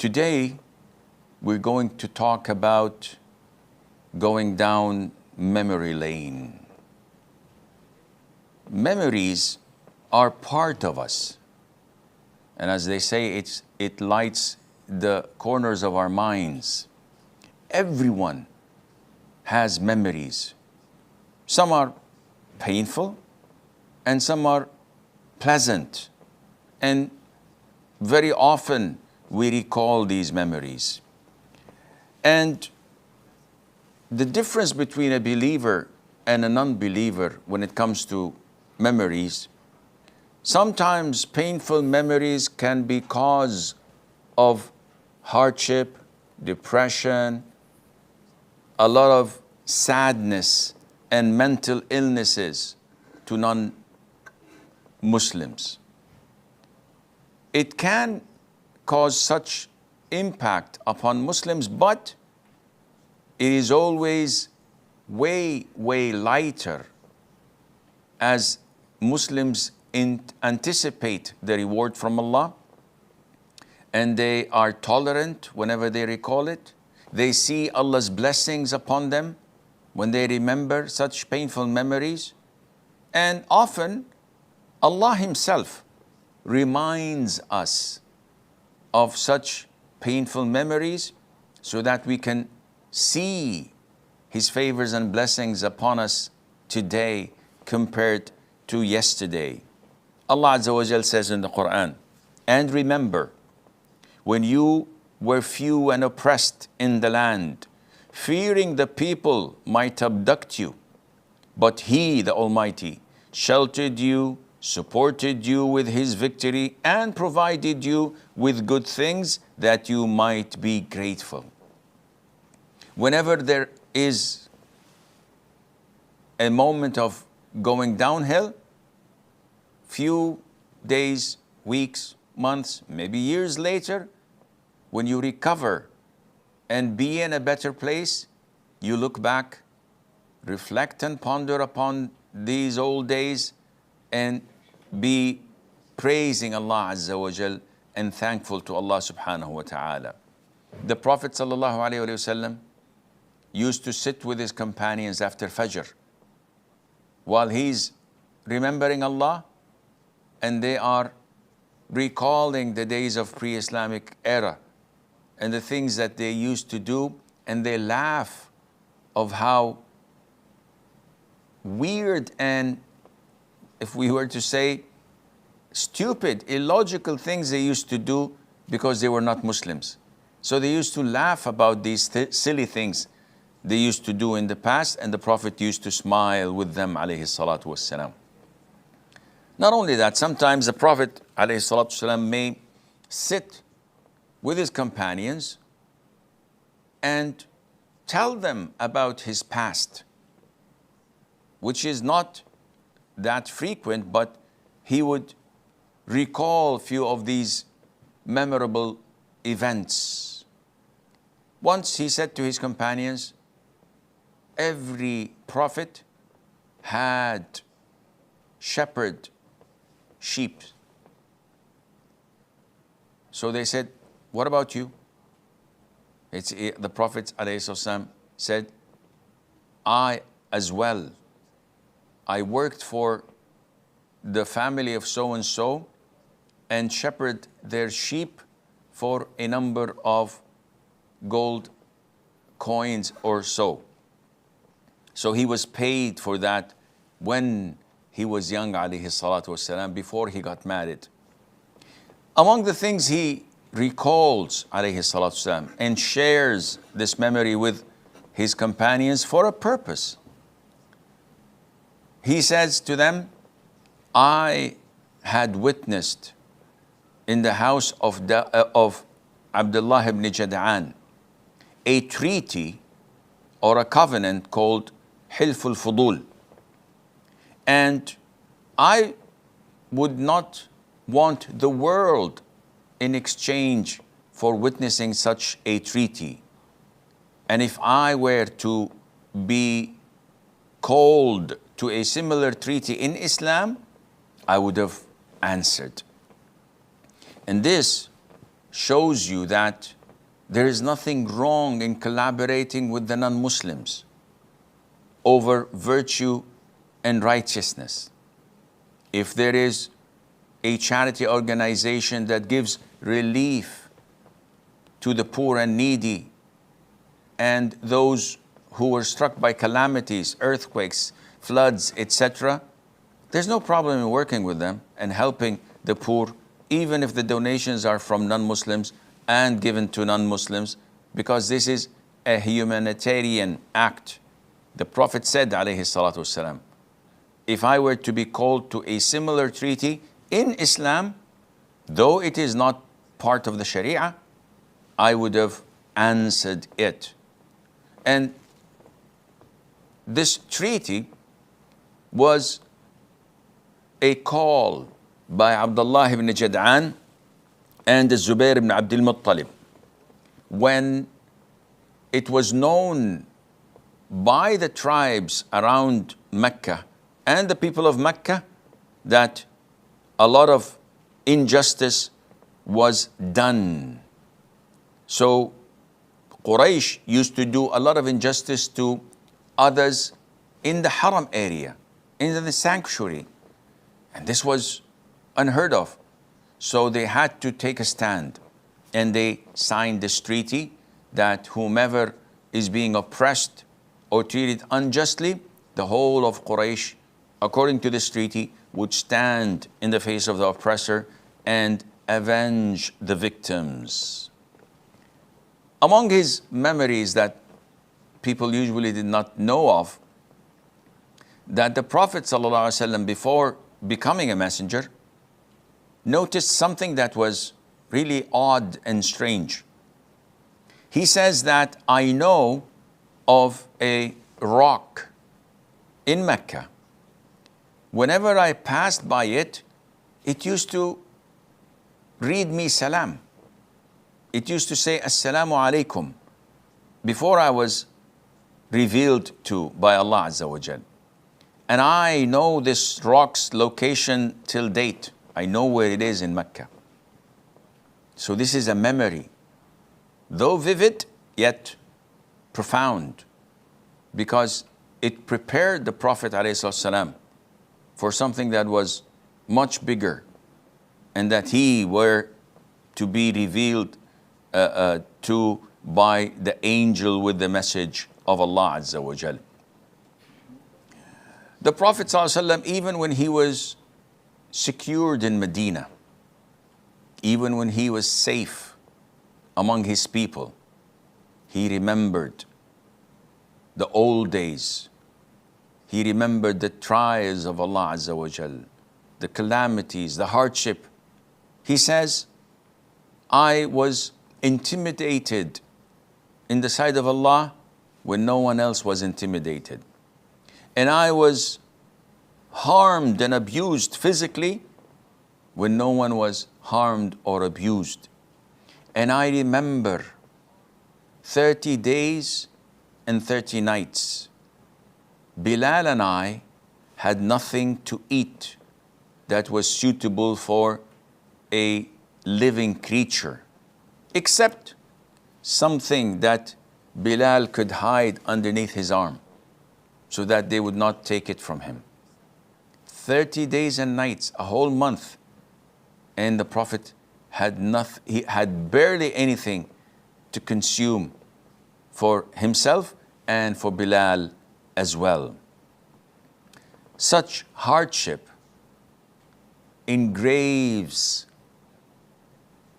Today, we're going to talk about going down memory lane. Memories are part of us. And as they say, it lights the corners of our minds. Everyone has memories. Some are painful and some are pleasant. And very often we recall these memories. And the difference between a believer and a non-believer when it comes to memories, sometimes painful memories can be cause of hardship, depression, a lot of sadness and mental illnesses to non-Muslims. It can cause such impact upon Muslims, but it is always way lighter as Muslims anticipate the reward from Allah, and they are tolerant whenever they recall it. They see Allah's blessings upon them when they remember such painful memories. And often Allah Himself reminds us of such painful memories so that we can see His favors and blessings upon us today compared to yesterday. Allah Azza wa Jal says in the Quran, "And remember, when you were few and oppressed in the land, fearing the people might abduct you, but He, the Almighty, sheltered you, supported you with His victory, and provided you with good things that you might be grateful." Whenever there is a moment of going downhill, few days, weeks, months, maybe years later, when you recover and be in a better place, you look back, reflect and ponder upon these old days, and be praising Allah Azza wa Jal and thankful to Allah subhanahu wa ta'ala. The Prophet sallallahu alayhi wa sallam used to sit with his companions after Fajr while he's remembering Allah and they are recalling the days of pre-Islamic era and the things that they used to do, and they laugh of how weird and, if we were to say, stupid, illogical things they used to do because they were not Muslims. So they used to laugh about these silly things they used to do in the past, and the Prophet used to smile with them, alayhi salatu wassalam. Not only that, sometimes the Prophet alayhi salatu wassalam may sit with his companions and tell them about his past, which is not that frequent, but he would recall a few of these memorable events. Once he said to his companions, every prophet had shepherd sheep. So they said, what about you? The Prophet ﷺ said, I as well. I worked for the family of so-and-so and shepherded their sheep for a number of gold coins or so. So he was paid for that when he was young, alayhi salatu wasalam, before he got married. Among the things he recalls, alayhi salatu wasalam, and shares this memory with his companions for a purpose. He says to them, I had witnessed in the house of Abdullah ibn Jad'an a treaty or a covenant called Hilf al-Fudul. And I would not want the world in exchange for witnessing such a treaty. And if I were to be called to a similar treaty in Islam, I would have answered. And this shows you that there is nothing wrong in collaborating with the non-Muslims over virtue and righteousness. If there is a charity organization that gives relief to the poor and needy and those who were struck by calamities, earthquakes, floods, etc., there's no problem in working with them and helping the poor, even if the donations are from non-Muslims and given to non-Muslims, because this is a humanitarian act. The Prophet said, alayhi salatu wasalam, if I were to be called to a similar treaty in Islam, though it is not part of the Sharia, I would have answered it. And this treaty was a call by Abdullah ibn Jad'an and Zubair ibn Abdul Muttalib when it was known by the tribes around Mecca and the people of Mecca that a lot of injustice was done. So Quraysh used to do a lot of injustice to others in the Haram area, in the sanctuary. And this was unheard of. So they had to take a stand. And they signed this treaty that whomever is being oppressed or treated unjustly, the whole of Quraysh, according to this treaty, would stand in the face of the oppressor and avenge the victims. Among his memories that people usually did not know of, that the Prophet ﷺ, before becoming a messenger, noticed something that was really odd and strange. He says that I know of a rock in Mecca. Whenever I passed by it, it used to read me salam. It used to say Assalamu alaikum before I was revealed to by Allah Azza wa Jal. And I know this rock's location till date. I know where it is in Mecca. So this is a memory, though vivid, yet profound, because it prepared the Prophet ﷺ for something that was much bigger, and that he were to be revealed to by the angel with the message of Allah Azza wa Jal. The Prophet ﷺ, even when he was secured in Medina, even when he was safe among his people, he remembered the old days. He remembered the trials of Allah Azza wa Jal, the calamities, the hardship. He says, I was intimidated in the sight of Allah when no one else was intimidated. And I was harmed and abused physically when no one was harmed or abused. And I remember 30 days and 30 nights. Bilal and I had nothing to eat that was suitable for a living creature, except something that Bilal could hide underneath his arm so that they would not take it from him. 30 days and nights, a whole month. And the Prophet had nothing, he had barely anything to consume for himself and for Bilal as well. Such hardship engraves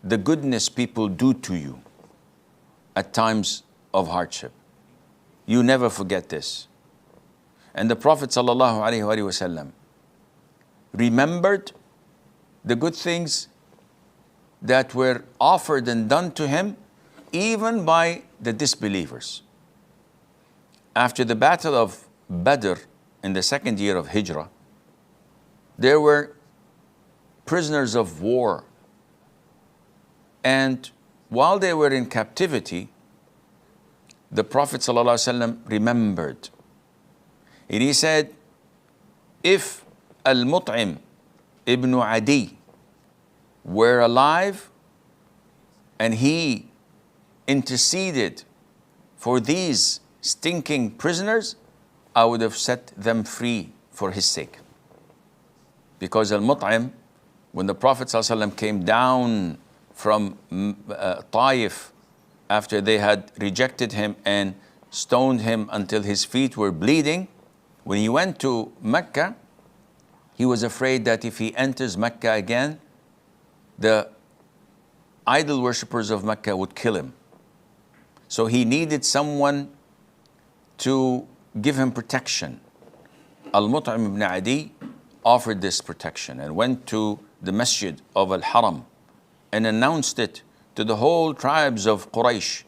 the goodness people do to you at times of hardship. You never forget this. And the Prophet ﷺ remembered the good things that were offered and done to him even by the disbelievers. After the battle of Badr in the second year of Hijrah, there were prisoners of war. And while they were in captivity, the Prophet ﷺ remembered. And he said, if Al-Mut'im ibn Adi were alive, and he interceded for these stinking prisoners, I would have set them free for his sake. Because Al-Mut'im, when the Prophet ﷺ came down from Taif after they had rejected him and stoned him until his feet were bleeding, when he went to Mecca, he was afraid that if he enters Mecca again, the idol worshippers of Mecca would kill him. So he needed someone to give him protection. Al-Mut'im ibn Adi offered this protection and went to the masjid of Al-Haram and announced it to the whole tribes of Quraysh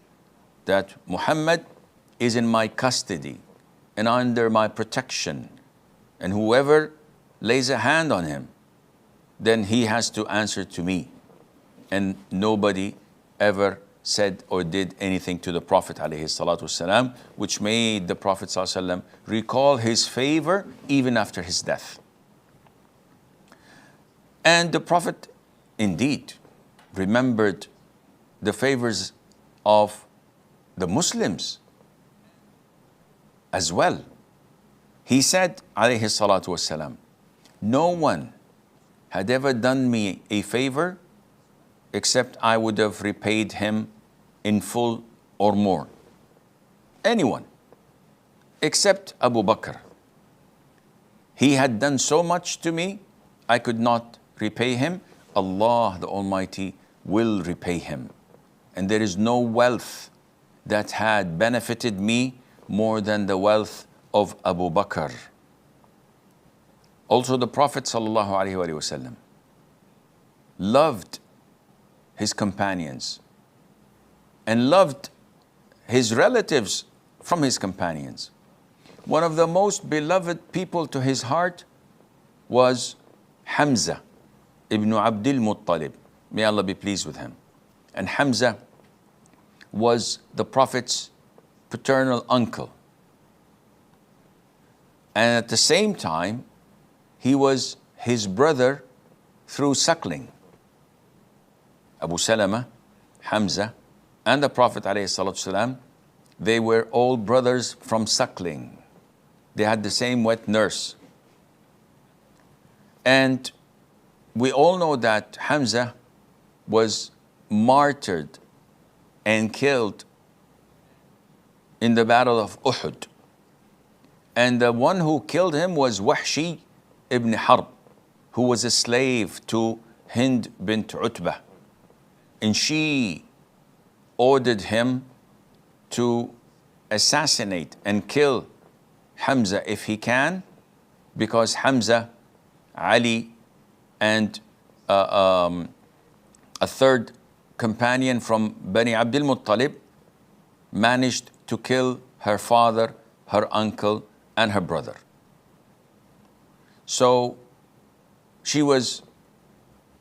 that Muhammad is in my custody and under my protection, and whoever lays a hand on him, then he has to answer to me. And nobody ever said or did anything to the Prophet ﷺ, which made the Prophet ﷺ recall his favor even after his death. And the Prophet indeed remembered the favors of the Muslims as well. He said, alayhi salatu wasalam, no one had ever done me a favor except I would have repaid him in full or more. Anyone except Abu Bakr. He had done so much to me, I could not repay him. Allah the Almighty will repay him. And there is no wealth that had benefited me more than the wealth of Abu Bakr. Also the Prophet ﷺ loved his companions and loved his relatives from his companions. One of the most beloved people to his heart was Hamza ibn Abdul Muttalib. May Allah be pleased with him. And Hamza was the Prophet's paternal uncle. And at the same time, he was his brother through suckling. Abu Salama, Hamza, and the Prophet ﷺ, they were all brothers from suckling. They had the same wet nurse. And we all know that Hamza was martyred and killed in the battle of Uhud. And the one who killed him was Wahshi ibn Harb, who was a slave to Hind bint Utbah. And she ordered him to assassinate and kill Hamza if he can, because Hamza, Ali, and a third companion from Bani Abdul Muttalib managed to kill her father, her uncle, and her brother. So she was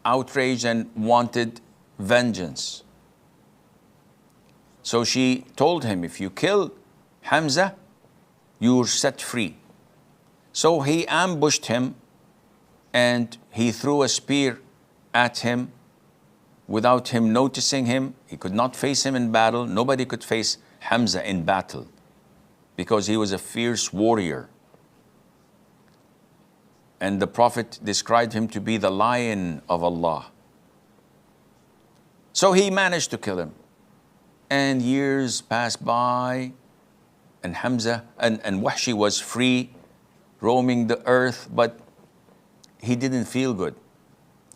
outraged and wanted vengeance. So she told him, if you kill Hamza, you're set free. So he ambushed him and he threw a spear at him without him noticing him. He could not face him in battle. Nobody could face Hamza in battle because he was a fierce warrior. And the Prophet described him to be the lion of Allah. So he managed to kill him. And years passed by, and Hamza and Wahshi was free, roaming the earth, but he didn't feel good.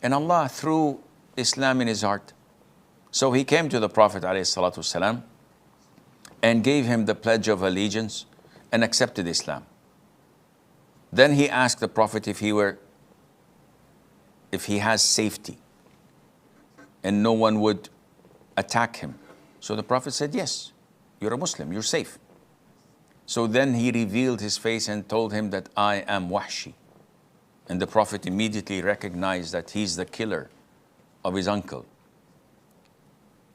And Allah threw Islam in his heart. So he came to the Prophet ﷺ and gave him the pledge of allegiance and accepted Islam. Then he asked the Prophet if he has safety and no one would attack him. So the Prophet said, yes, you're a Muslim, you're safe. So then he revealed his face and told him that I am Wahshi. And the Prophet immediately recognized that he's the killer of his uncle.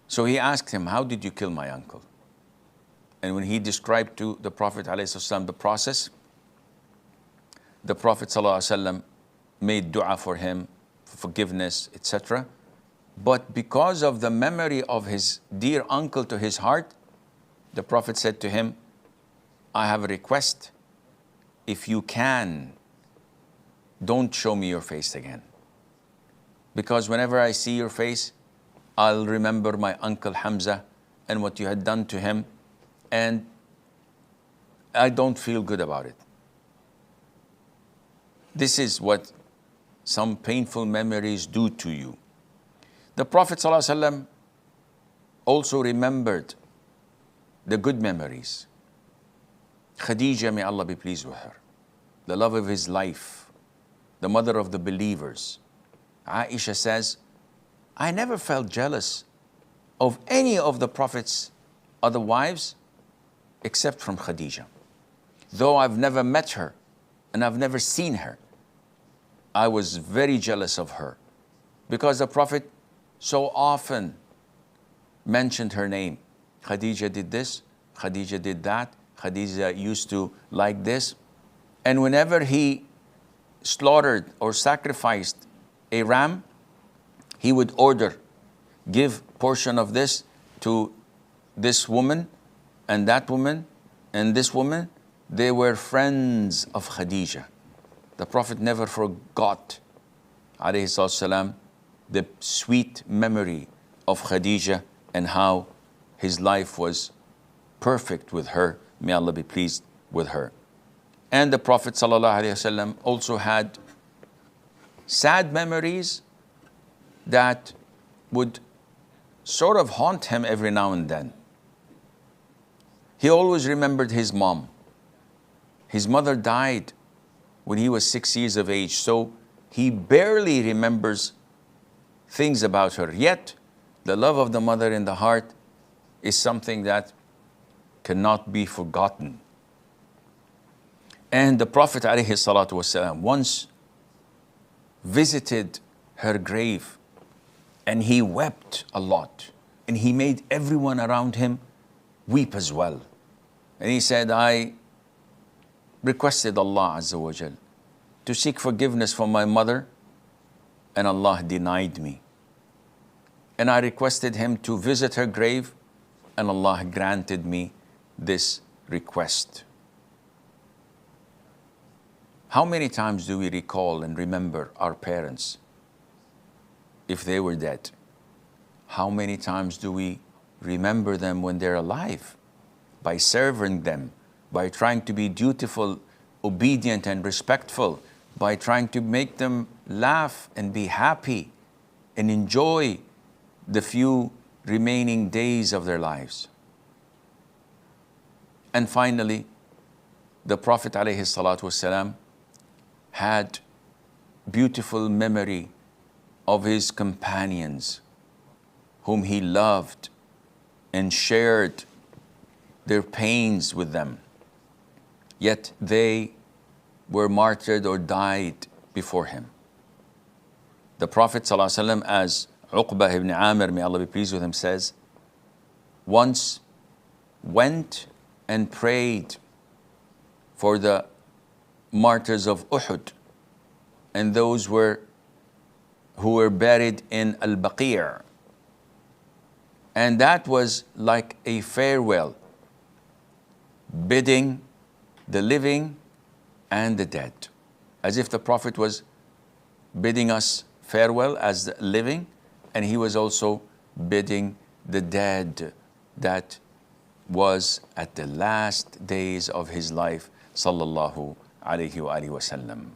So he asked him, how did you kill my uncle? And when he described to the Prophet ﷺ the process, the Prophet ﷺ made dua for him, for forgiveness, etc. But because of the memory of his dear uncle to his heart, the Prophet said to him, I have a request. If you can, don't show me your face again. Because whenever I see your face, I'll remember my uncle Hamza and what you had done to him, and I don't feel good about it. This is what some painful memories do to you. The Prophet ﷺ also remembered the good memories. Khadija, may Allah be pleased with her, the love of his life, the mother of the believers. Aisha says, I never felt jealous of any of the Prophet's other wives except from Khadija. Though I've never met her and I've never seen her, I was very jealous of her because the Prophet so often mentioned her name. Khadija did this, Khadija did that, Khadija used to like this. And whenever he slaughtered or sacrificed a ram, he would order, give portion of this to this woman and that woman and this woman. They were friends of Khadija. The Prophet never forgot, alayhi salam, the sweet memory of Khadija and how his life was perfect with her. May Allah be pleased with her. And the Prophet sallallahu alaihi wasallam also had sad memories that would sort of haunt him every now and then. He always remembered his mom. His mother died when he was 6 years of age, so he barely remembers things about her. Yet, the love of the mother in the heart is something that cannot be forgotten. And the Prophet ﷺ once visited her grave and he wept a lot. And he made everyone around him weep as well. And he said, I requested Allah Azza wa Jal to seek forgiveness for my mother, and Allah denied me. And I requested him to visit her grave, and Allah granted me this request. How many times do we recall and remember our parents if they were dead? How many times do we remember them when they're alive? By serving them, by trying to be dutiful, obedient, and respectful, by trying to make them laugh and be happy and enjoy the few remaining days of their lives. And finally, the Prophet ﷺ had beautiful memory of his companions whom he loved and shared their pains with them. Yet they were martyred or died before him. The Prophet ﷺ, as Uqbah ibn Amir, may Allah be pleased with him, says, once went and prayed for the martyrs of Uhud and those who were buried in Al-Baqi'. And that was like a farewell, bidding the living and the dead. As if the Prophet was bidding us farewell as the living, and he was also bidding the dead that was at the last days of his life, sallallahu alayhi wa sallam.